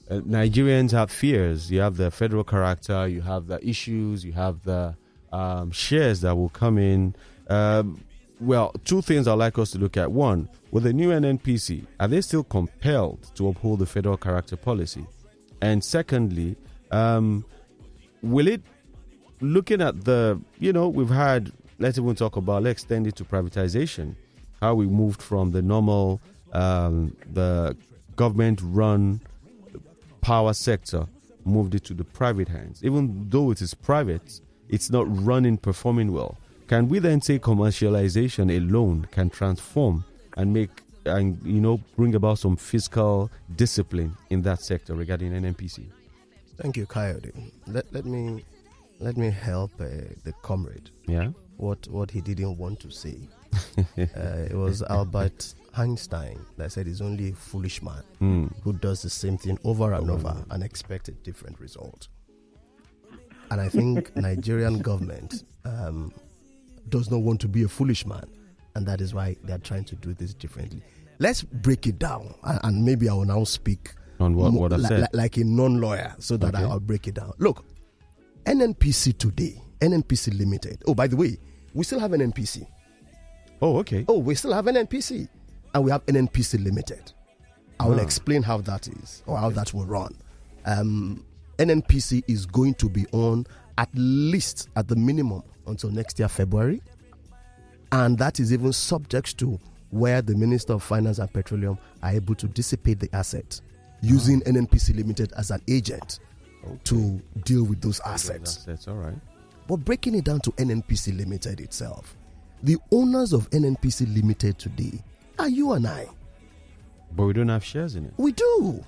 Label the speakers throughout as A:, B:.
A: Nigerians have fears. You have the federal character, you have the issues, you have the shares that will come in. Well, two things I'd like us to look at. One, with the new NNPC, are they still compelled to uphold the federal character policy? And secondly, will it, looking at the, we've had, let's even talk about, let's extend it to privatization, how we moved from the normal, the government-run power sector, moved it to the private hands. Even though it is private, it's not running, performing well. Can we then say commercialization alone can transform and bring about some fiscal discipline in that sector regarding NNPC?
B: Thank you, Kayode. Let me help the comrade.
A: Yeah.
B: What he didn't want to say. It was Albert Einstein that said he's only a foolish man who does the same thing over and over and expects a different result. And I think Nigerian government does not want to be a foolish man, and that is why they are trying to do this differently. Let's break it down, and maybe I will now speak
A: on what I've said,
B: like a non-lawyer, so that I'll break it down. Look, NNPC today, NNPC Limited. Oh, by the way, we still have NNPC.
A: Oh, okay.
B: Oh, we still have NNPC, and we have NNPC Limited. I will explain how that is, or how that will run. NNPC is going to be on at least, at the minimum, until next year, February. And that is even subject to where the Minister of Finance and Petroleum are able to dissipate the assets using NNPC Limited as an agent to deal with those assets.
A: That's all right.
B: But breaking it down to NNPC Limited itself, the owners of NNPC Limited today are you and I.
A: But we don't have shares in it.
B: We do.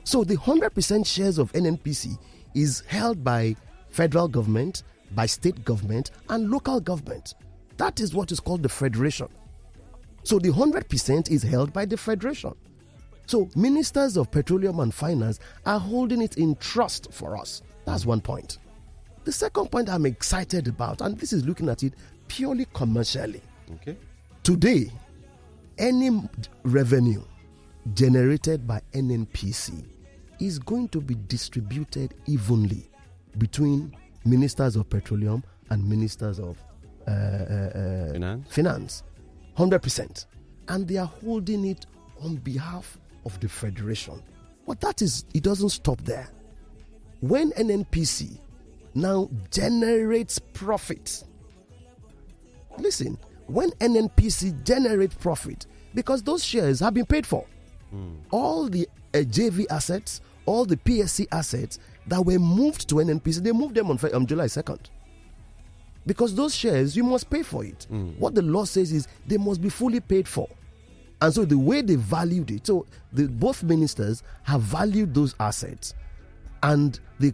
B: So the 100% shares of NNPC is held by federal government, by state government, and local government. That is what is called the federation. So the 100% is held by the federation. So ministers of petroleum and finance are holding it in trust for us. That's one point. The second point I'm excited about, and this is looking at it purely commercially.
A: Okay.
B: Today, any revenue generated by NNPC is going to be distributed evenly between ministers of petroleum and ministers of finance. 100%. And they are holding it on behalf of the federation. But it doesn't stop there. When NNPC now generates profit, listen, when NNPC generates profit, because those shares have been paid for, all the JV assets, all the PSC assets that were moved to NNPC, they moved them on July 2nd. Because those shares, you must pay for it. What the law says is they must be fully paid for. And so the way they valued it, so both ministers have valued those assets and they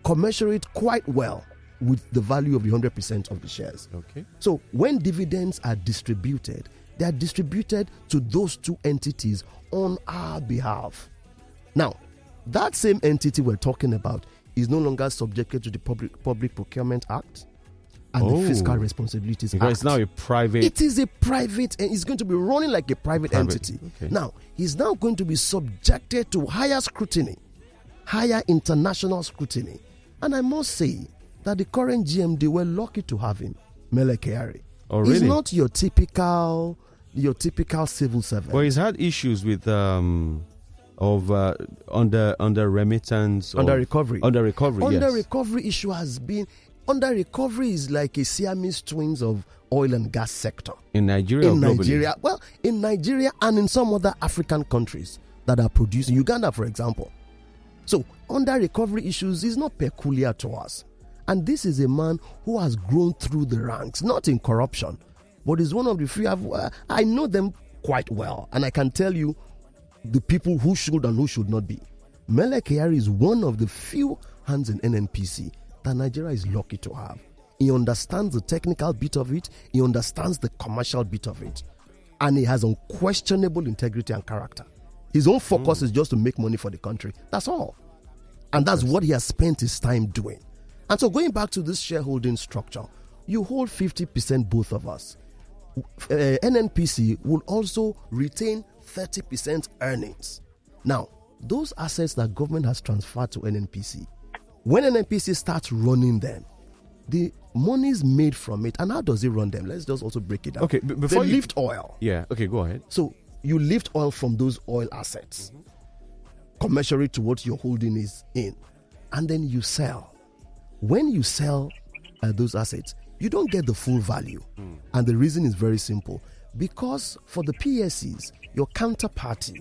B: commensurate quite well with the value of the 100% of the shares.
A: Okay.
B: So when dividends are distributed, they are distributed to those two entities on our behalf. Now, that same entity we're talking about is no longer subjected to the Public Procurement Act and the Fiscal Responsibilities Act.
A: It's now a private...
B: It is a private, and it's going to be running like a private entity.
A: Okay.
B: Now, he's now going to be subjected to higher scrutiny, higher international scrutiny. And I must say that the current GMD, we're lucky to have him, Mele Kyari.
A: Oh, really?
B: He's not your typical civil servant.
A: Well, he's had issues with under remittance,
B: under recovery.
A: Under recovery, yes.
B: Recovery issue has been... Under recovery is like a Siamese twins of oil and gas sector.
A: In Nigeria or globally?
B: Nigeria. Well, in Nigeria and in some other African countries that are producing. Uganda, for example. So, under recovery issues is not peculiar to us. And this is a man who has grown through the ranks, not in corruption, but is one of the few. I know them quite well, and I can tell you the people who should and who should not be. Mele Kyari is one of the few hands in NNPC that Nigeria is lucky to have. He understands the technical bit of it, he understands the commercial bit of it, and he has unquestionable integrity and character. His own focus is just to make money for the country. That's all. And that's what he has spent his time doing. And so going back to this shareholding structure, you hold 50%, both of us. NNPC will also retain 30% earnings. Now, those assets that government has transferred to NNPC, when NNPC starts running them, the monies made from it, and how does it run them? Let's just also break it down.
A: Okay, before
B: they lift oil.
A: Yeah, okay, go ahead.
B: So you lift oil from those oil assets, commensurate to what your holding is in, and then you sell. When you sell those assets, you don't get the full value. And the reason is very simple. Because for the PSCs, your counterparty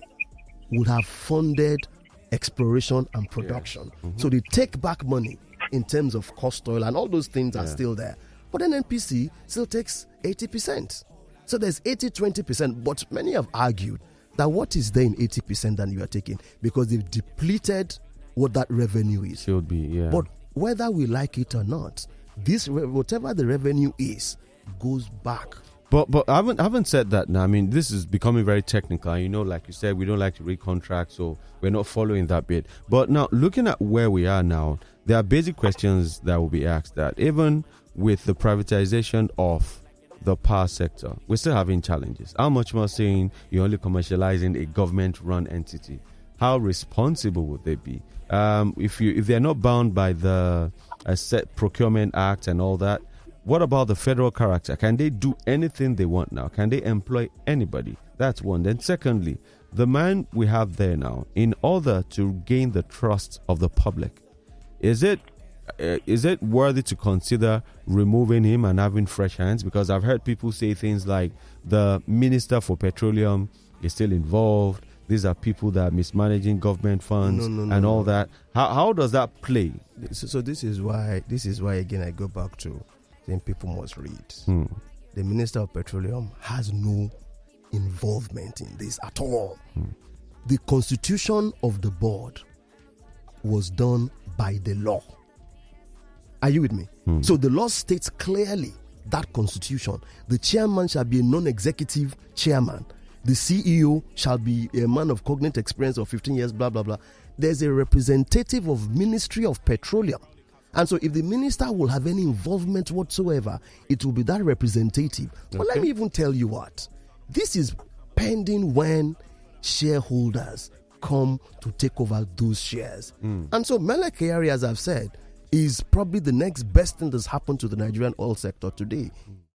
B: would have funded exploration and production. So they take back money in terms of cost oil, and all those things are still there. But NNPC still takes 80%. So there's 80-20%. But many have argued that what is there in 80% that you are taking? Because they've depleted what that revenue is.
A: Should be, yeah.
B: But whether we like it or not, this whatever the revenue is goes back.
A: But I haven't said that now. I mean, this is becoming very technical. You know, like you said, we don't like to read contracts, so we're not following that bit. But now, looking at where we are now, there are basic questions that will be asked. That even with the privatization of the power sector, we're still having challenges. How much more saying you're only commercializing a government-run entity? How responsible would they be? If they're not bound by the set procurement act and all that, what about the federal character? Can they do anything they want now? Can they employ anybody? That's one. Then secondly, the man we have there now, in order to gain the trust of the public, is it worthy to consider removing him and having fresh hands? Because I've heard people say things like the Minister for Petroleum is still involved. These are people that are mismanaging government funds and all that. How does that play?
B: So this is why again I go back to saying people must read. The Minister of Petroleum has no involvement in this at all. The constitution of the board was done by the law. Are you with me? So the law states clearly that constitution. The chairman shall be a non-executive chairman. The CEO shall be a man of cognate experience of 15 years, blah, blah, blah. There's a representative of Ministry of Petroleum. And so if the minister will have any involvement whatsoever, it will be that representative. Okay. But let me even tell you what. This is pending when shareholders come to take over those shares. And so Mele Kyari, as I've said, is probably the next best thing that's happened to the Nigerian oil sector today.